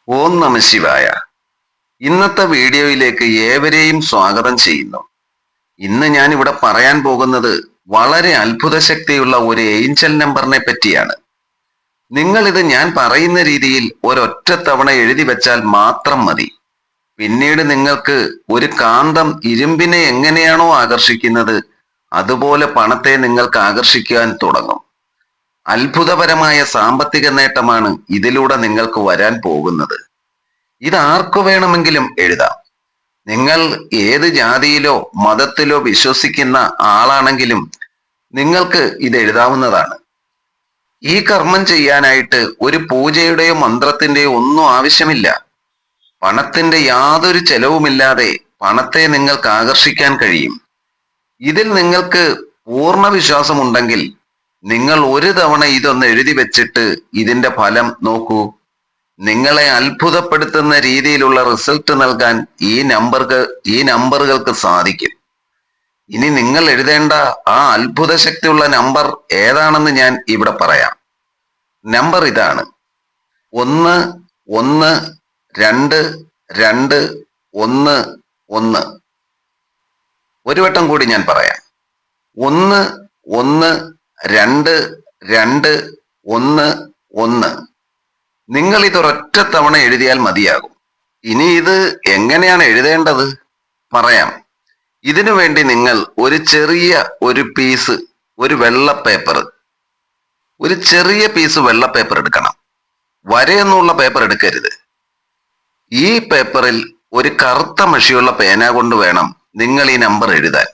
ഓം നമഃശിവായ. ഇന്നത്തെ വീഡിയോയിലേക്ക് ഏവരെയും സ്വാഗതം ചെയ്യുന്നു. ഇന്ന് ഞാൻ ഇവിടെ പറയാൻ പോകുന്നത് വളരെ അത്ഭുത ശക്തിയുള്ള ഒരു ഏഞ്ചൽ നമ്പറിനെ പറ്റിയാണ്. നിങ്ങൾ ഇത് ഞാൻ പറയുന്ന രീതിയിൽ ഒരൊറ്റ തവണ എഴുതി വെച്ചാൽ മാത്രം മതി. പിന്നീട് നിങ്ങൾക്ക് ഒരു കാന്തം ഇരുമ്പിനെ എങ്ങനെയാണോ ആകർഷിക്കുന്നത് അതുപോലെ പണത്തെ നിങ്ങൾക്ക് ആകർഷിക്കാൻ തുടങ്ങും. അത്ഭുതപരമായ സാമ്പത്തിക നേട്ടമാണ് ഇതിലൂടെ നിങ്ങൾക്ക് വരാൻ പോകുന്നത്. ഇത് ആർക്കു വേണമെങ്കിലും എഴുതാം. നിങ്ങൾ ഏത് ജാതിയിലോ മതത്തിലോ വിശ്വസിക്കുന്ന ആളാണെങ്കിലും നിങ്ങൾക്ക് ഇത് എഴുതാവുന്നതാണ്. ഈ കർമ്മം ചെയ്യാനായിട്ട് ഒരു പൂജയുടെയോ മന്ത്രത്തിന്റെയോ ഒന്നും ആവശ്യമില്ല. പണത്തിന്റെ യാതൊരു ചെലവുമില്ലാതെ പണത്തെ നിങ്ങൾക്ക് ആകർഷിക്കാൻ കഴിയും. ഇതിൽ നിങ്ങൾക്ക് പൂർണ്ണ വിശ്വാസമുണ്ടെങ്കിൽ നിങ്ങൾ ഒരു തവണ ഇതൊന്ന് എഴുതി വെച്ചിട്ട് ഇതിന്റെ ഫലം നോക്കൂ. നിങ്ങളെ അത്ഭുതപ്പെടുത്തുന്ന രീതിയിലുള്ള റിസൾട്ട് നൽകാൻ ഈ നമ്പറുകൾക്ക് സാധിക്കും. ഇനി നിങ്ങൾ എഴുതേണ്ട ആ അത്ഭുത ശക്തിയുള്ള നമ്പർ ഏതാണെന്ന് ഞാൻ ഇവിടെ പറയാം. നമ്പർ ഇതാണ്: 1 1 2 2 1 1. ഒരു വട്ടം കൂടി ഞാൻ പറയാം: 1 1 2 2 1 1. നിങ്ങൾ ഇതൊരൊറ്റ തവണ എഴുതിയാൽ മതിയാകും. ഇനി ഇത് എങ്ങനെയാണ് എഴുതേണ്ടത് പറയാം. ഇതിനു വേണ്ടി നിങ്ങൾ ഒരു ചെറിയ വെള്ള പേപ്പർ, ഒരു ചെറിയ പീസ് വെള്ള പേപ്പർ എടുക്കണം. വരയൊന്നുള്ള പേപ്പർ എടുക്കരുത്. ഈ പേപ്പറിൽ ഒരു കറുത്ത മഷിയുള്ള പേന കൊണ്ട് വേണം നിങ്ങൾ ഈ നമ്പർ എഴുതാൻ.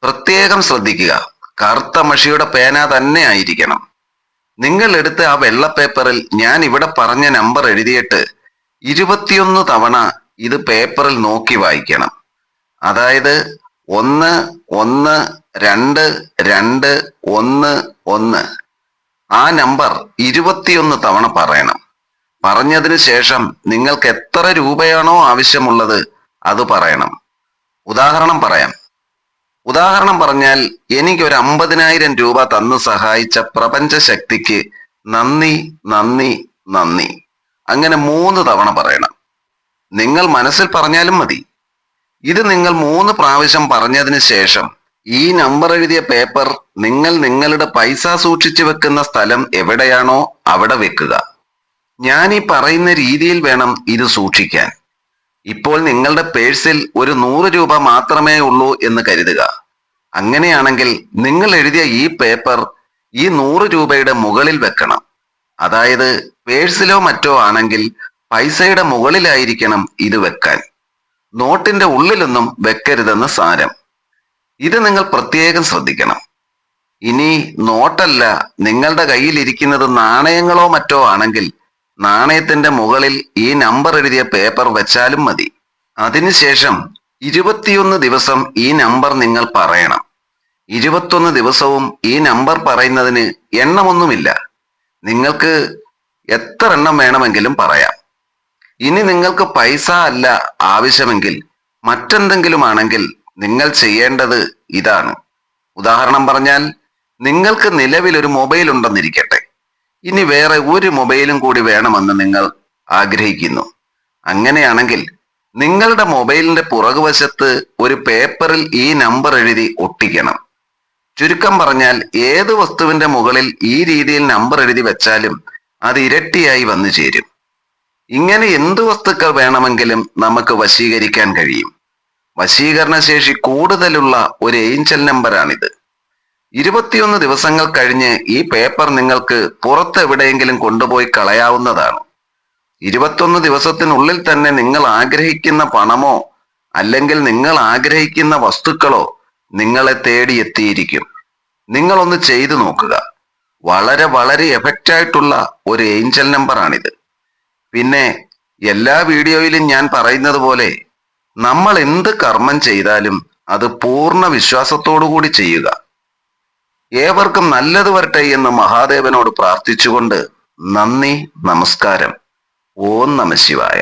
പ്രത്യേകം ശ്രദ്ധിക്കുക, കറുത്ത മഷിയുടെ പേന തന്നെ ആയിരിക്കണം. നിങ്ങൾ എടുത്ത് ആ വെള്ള പേപ്പറിൽ ഞാൻ ഇവിടെ പറഞ്ഞ നമ്പർ എഴുതിയിട്ട് 21 തവണ ഇത് പേപ്പറിൽ നോക്കി വായിക്കണം. അതായത് 1 1 2 2 1 1. ആ നമ്പർ 21 തവണ പറയണം. പറഞ്ഞതിന് ശേഷം നിങ്ങൾക്ക് എത്ര രൂപയാണോ ആവശ്യമുള്ളത് അത് പറയണം. ഉദാഹരണം പറഞ്ഞാൽ, എനിക്കൊരു 50,000 രൂപ തന്നു സഹായിച്ച പ്രപഞ്ച ശക്തിക്ക് നന്ദി നന്ദി നന്ദി. അങ്ങനെ 3 തവണ പറയണം. നിങ്ങൾ മനസ്സിൽ പറഞ്ഞാലും മതി. ഇത് നിങ്ങൾ 3 പ്രാവശ്യം പറഞ്ഞതിന് ശേഷം ഈ നമ്പർ എഴുതിയ പേപ്പർ നിങ്ങൾ നിങ്ങളുടെ പൈസ സൂക്ഷിച്ചു വെക്കുന്ന സ്ഥലം എവിടെയാണോ അവിടെ വെക്കുക. ഞാൻ ഈ പറയുന്ന രീതിയിൽ വേണം ഇത് സൂക്ഷിക്കാൻ. ഇപ്പോൾ നിങ്ങളുടെ പേഴ്സിൽ ഒരു 100 രൂപ മാത്രമേ ഉള്ളൂ എന്ന് കരുതുക. അങ്ങനെയാണെങ്കിൽ നിങ്ങൾ എഴുതിയ ഈ പേപ്പർ ഈ 100 രൂപയുടെ മുകളിൽ വെക്കണം. അതായത് പേഴ്സിലോ മറ്റോ ആണെങ്കിൽ പൈസയുടെ മുകളിലായിരിക്കണം ഇത് വെക്കാൻ. നോട്ടിന്റെ ഉള്ളിലൊന്നും വെക്കരുതെന്ന് സാരം. ഇത് നിങ്ങൾ പ്രത്യേകം ശ്രദ്ധിക്കണം. ഇനി നോട്ടല്ല, നിങ്ങളുടെ കയ്യിൽ ഇരിക്കുന്നത് നാണയങ്ങളോ മറ്റോ ആണെങ്കിൽ നാണയത്തിന്റെ മുകളിൽ ഈ നമ്പർ എഴുതിയ പേപ്പർ വെച്ചാലും മതി. അതിനുശേഷം 21 ദിവസം ഈ നമ്പർ നിങ്ങൾ പറയണം. 21 ദിവസവും ഈ നമ്പർ പറയുന്നതിന് എണ്ണമൊന്നുമില്ല. നിങ്ങൾക്ക് എത്ര എണ്ണം വേണമെങ്കിലും പറയാം. ഇനി നിങ്ങൾക്ക് പൈസ അല്ല ആവശ്യമെങ്കിൽ മറ്റെന്തെങ്കിലും ആണെങ്കിൽ നിങ്ങൾ ചെയ്യേണ്ടത് ഇതാണ്. ഉദാഹരണം പറഞ്ഞാൽ, നിങ്ങൾക്ക് നിലവിൽ ഒരു മൊബൈൽ ഉണ്ടെന്നിരിക്കട്ടെ. ഇനി വേറെ ഒരു മൊബൈലും കൂടി വേണമെന്ന് നിങ്ങൾ ആഗ്രഹിക്കുന്നു. അങ്ങനെയാണെങ്കിൽ നിങ്ങളുടെ മൊബൈലിന്റെ പുറകുവശത്ത് ഒരു പേപ്പറിൽ ഈ നമ്പർ എഴുതി ഒട്ടിക്കണം. ചുരുക്കം പറഞ്ഞാൽ, ഏത് വസ്തുവിന്റെ മുകളിൽ ഈ രീതിയിൽ നമ്പർ എഴുതി വെച്ചാലും അത് ഇരട്ടിയായി വന്നു ചേരും. ഇങ്ങനെ എന്ത് വസ്തുക്കൾ വേണമെങ്കിലും നമുക്ക് വശീകരിക്കാൻ കഴിയും. വശീകരണ ശേഷി കൂടുതലുള്ള ഒരു ഏഞ്ചൽ നമ്പറാണിത്. 21 ദിവസങ്ങൾ കഴിഞ്ഞ് ഈ പേപ്പർ നിങ്ങൾക്ക് പുറത്തെവിടെയെങ്കിലും കൊണ്ടുപോയി കളയാവുന്നതാണ്. 21 ദിവസത്തിനുള്ളിൽ തന്നെ നിങ്ങൾ ആഗ്രഹിക്കുന്ന പണമോ അല്ലെങ്കിൽ നിങ്ങൾ ആഗ്രഹിക്കുന്ന വസ്തുക്കളോ നിങ്ങളെ തേടി എത്തിയിരിക്കും. നിങ്ങളൊന്ന് ചെയ്തു നോക്കുക. വളരെ വളരെ എഫക്റ്റായിട്ടുള്ള ഒരു ഏഞ്ചൽ നമ്പറാണിത്. പിന്നെ എല്ലാ വീഡിയോയിലും ഞാൻ പറയുന്നത് പോലെ നമ്മൾ എന്ത് കർമ്മം ചെയ്താലും അത് പൂർണ്ണ വിശ്വാസത്തോടു കൂടി ചെയ്യുക. ഏവർക്കും നല്ലത് വരട്ടെ എന്ന് മഹാദേവനോട് പ്രാർത്ഥിച്ചുകൊണ്ട് നന്ദി, നമസ്കാരം. ഓം നമഃശിവായ.